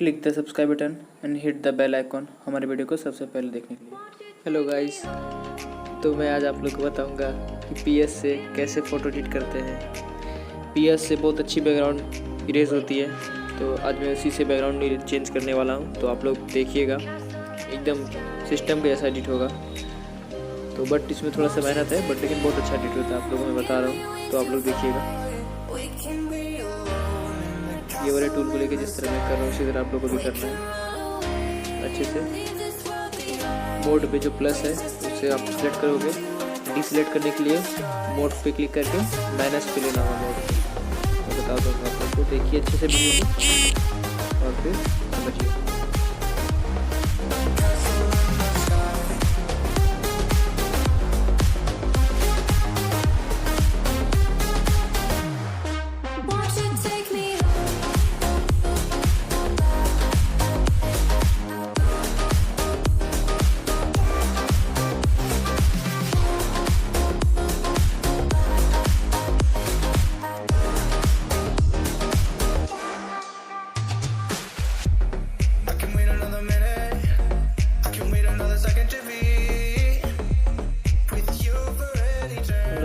Click the subscribe button and hit the bell icon हमारे video को सबसे पहले देखने के लिए। हेलो गाइस, तो मैं आज आप लोग को बताऊंगा कि पीएस से कैसे फ़ोटो एडिट करते हैं। पीएस से बहुत अच्छी बैकग्राउंड इरेज होती है, तो आज मैं उसी से बैकग्राउंड चेंज करने वाला हूं। तो आप लोग देखिएगा, एकदम सिस्टम के जैसा एडिट होगा। तो बट इसमें थोड़ा सा मेहनत है, बट लेकिन बहुत अच्छा एडिट होता है, आप लोगों को मैं बता रहा हूँ। तो आप लोग देखिएगा, ये वाले टूल को लेके जिस तरह मैं कर रहा हूँ उसी तरह आप लोगों को भी करना है अच्छे से। मोड पे जो प्लस है उससे आप सिलेक्ट करोगे। डिसलेक्ट करने के लिए मोड पे क्लिक करके माइनस पे लेना होगा मोड पे। मैं बता दूँगा आप लोग को, देखिए अच्छे से वीडियो को और फिर समझिए।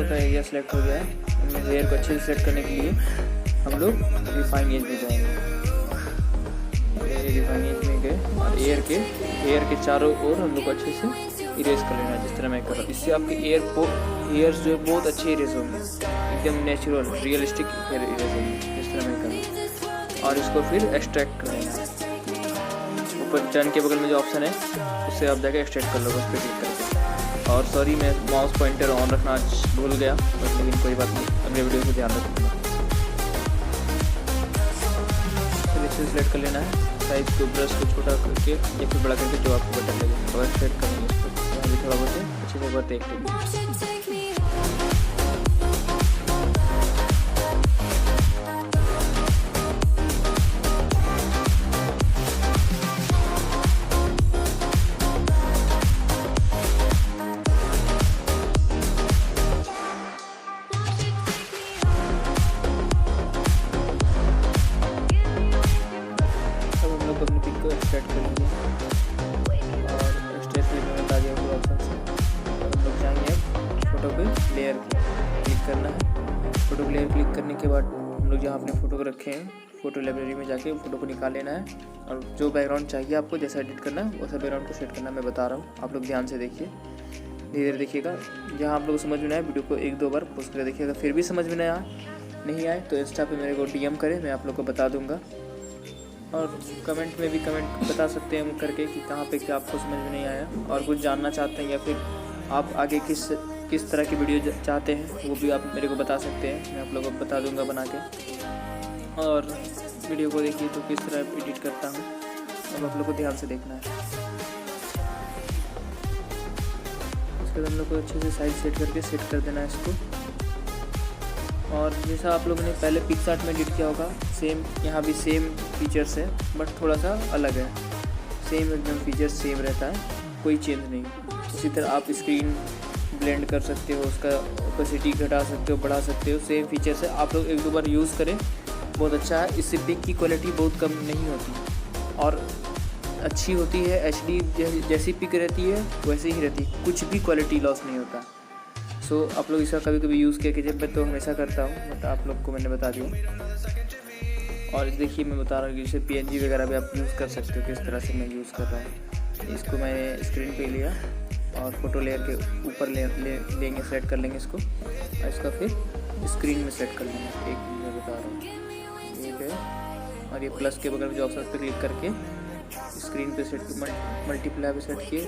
का एरिया सेलेक्ट हो गया है। हेयर को अच्छे से सेलेक्ट करने के लिए हम लोग रिफाइन एज में जाएंगे। रिफाइन एज में गए और एयर के चारों ओर हम लोग अच्छे से इरेज कर लेना है, जिस तरह मैं कर रहा हूँ। इससे आपके एयर्स जो है बहुत अच्छे इरेज होंगे, एकदम नेचुरल रियलिस्टिक हेयर इरेज होंगे, जिस तरह मैं कर रहा हूँ। और इसको फिर एक्सट्रैक्ट कर लेना है। ऊपर टर्न के बगल में जो ऑप्शन है उससे आप जाकर एक्सट्रैक्ट कर लो, उस पर क्लिक करके। और सॉरी, मैं माउस पॉइंटर ऑन रखना आज भूल गया, बट लेकिन कोई बात नहीं, अगले वीडियो से ध्यान रखूँगा। इसे सेलेक्ट कर लेना है, साइज को ब्रश को छोटा करके या फिर बड़ा करके जो आपको बटन लगे और सेट करेंगे इसको। यहाँ भी थोड़ा बहुत अच्छे से एक बार देख लेंगे। अपनी पिक को एक्सट्रैक्ट करेंगे और एक्सट्रैक्ट में बता दिया हुआ ऑप्शन से और हम लोग जाएंगे फ़ोटो पे लेयर क्लिक करना है। फ़ोटो पे लेयर क्लिक करने के बाद हम लोग जहाँ अपने फ़ोटो को रखे हैं फ़ोटो लाइब्रेरी में जाके फ़ोटो को निकाल लेना है और जो बैकग्राउंड चाहिए आपको जैसा एडिट करना है वैसा बैकग्राउंड को सेट करना मैं बता रहा हूँ। आप लोग ध्यान से देखिए, धीरे धीरे देखिएगा। जहाँ आप लोग को समझ में आए वीडियो को एक दो बार पोस्ट करके देखिएगा। फिर भी समझ में नहीं आए तो इंस्टा पे मेरे को DM करें, मैं आप लोग को बता दूँगा। और कमेंट में भी कमेंट बता सकते हैं करके कि कहाँ पे क्या आपको समझ में नहीं आया और कुछ जानना चाहते हैं या फिर आप आगे किस तरह की वीडियो चाहते हैं वो भी आप मेरे को बता सकते हैं, मैं आप लोगों को बता दूंगा बना के। और वीडियो को देखिए तो किस तरह एडिट करता हूँ, अब आप लोग को ध्यान से देखना है। उसके बाद हम लोग को अच्छे से साइज सेट करके सेट कर देना है इसको। और जैसा आप लोगों ने पहले पिक्सआर्ट में एडिट किया होगा सेम यहाँ भी सेम फीचर्स है, बट थोड़ा सा अलग है। सेम एकदम फीचर्स सेम रहता है, कोई चेंज नहीं। उसी तरह आप स्क्रीन ब्लेंड कर सकते हो, उसका ओपेसिटी घटा सकते हो, बढ़ा सकते हो, सेम फीचर्स है। आप लोग एक दो बार यूज़ करें, बहुत अच्छा है। इससे पिक की क्वालिटी बहुत कम नहीं होती और अच्छी होती है। HD जैसी पिक रहती है वैसे ही रहती है, कुछ भी क्वालिटी लॉस नहीं होता। सो आप लोग इसका कभी कभी यूज़ किया कीजिए, मैं तो हमेशा करता हूँ, बट आप लोग को मैंने बता दिया। और देखिए मैं बता रहा हूँ कि जैसे PNG वगैरह भी आप यूज़ कर सकते हो, किस तरह से मैं यूज़ कर रहा हूँ। इसको मैंने स्क्रीन पे लिया और फोटो लेयर के ऊपर लेंगे, सेट कर लेंगे इसको और इसका फिर स्क्रीन में सेट कर लेंगे। एक मैं बता रहा हूँ ये है, और ये प्लस के बगल में जो ऑप्शन पे क्लिक करके स्क्रीन पे सेट मल्टीप्लाई पे सेट किए,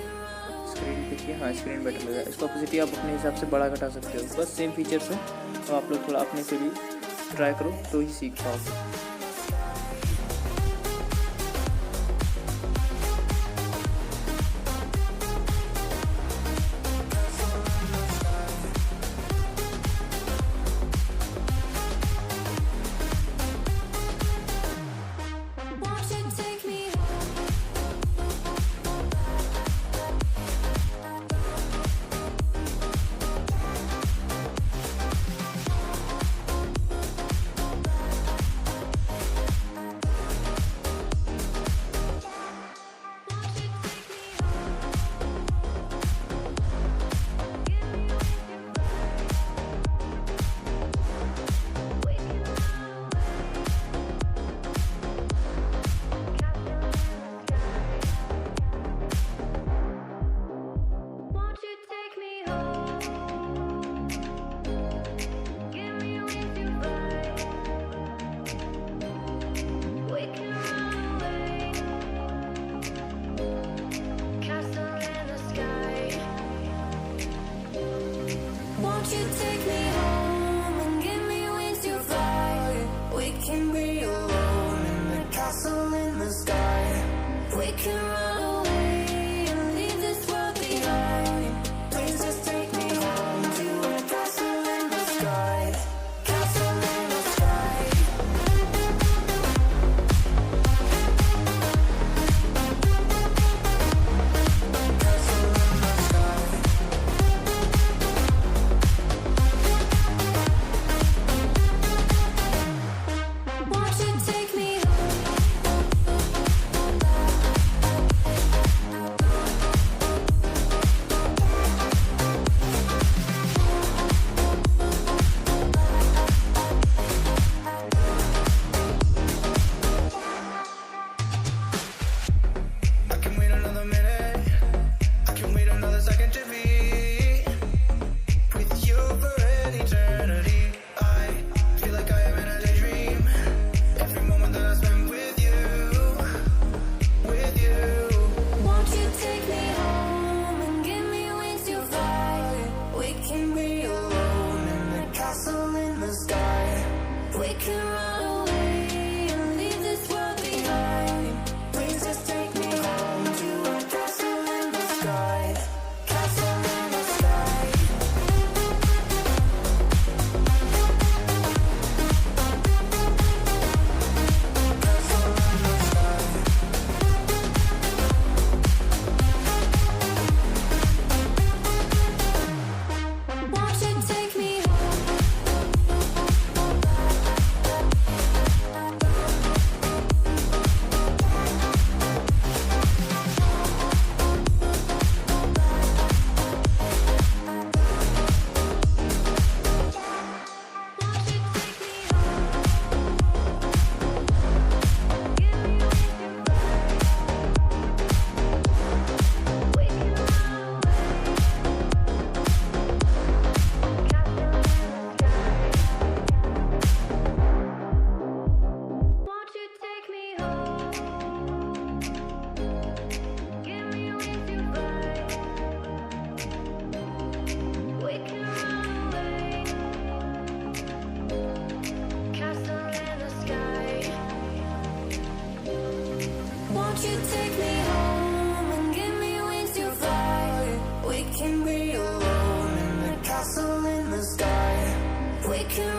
स्क्रीन पे किया। हाँ, स्क्रीन बेटर लगा। इसका ऑपोजिटी आप अपने हिसाब से बड़ा घटा सकते हो, बस सेम फीचर्स है। तो आप लोग थोड़ा अपने से भी ट्राई करो तो ही सीख पाओगे। you take me home and give me wings to fly? We can be alone in the castle in the sky. We can run away and leave this world behind. Please just take me home to a castle in the sky. Castle in the sky. Castle in the sky. Won't you take me I can wait another minute. I can wait another second to be with you for an eternity. I feel like I am in a daydream. Every moment that I spend with you, with you. Won't you take me home and give me wings to fly? We can be alone in the castle in the sky. We can run away and leave this world behind. Please just take me home to a castle in the sky. Castle in the sky. Castle in the sky. Won't you take me Won't you take me home? Give me wings to fly. We can run away. Castle in the sky. Won't you take me home and give me wings to fly? We can be alone in the castle in the sky. We can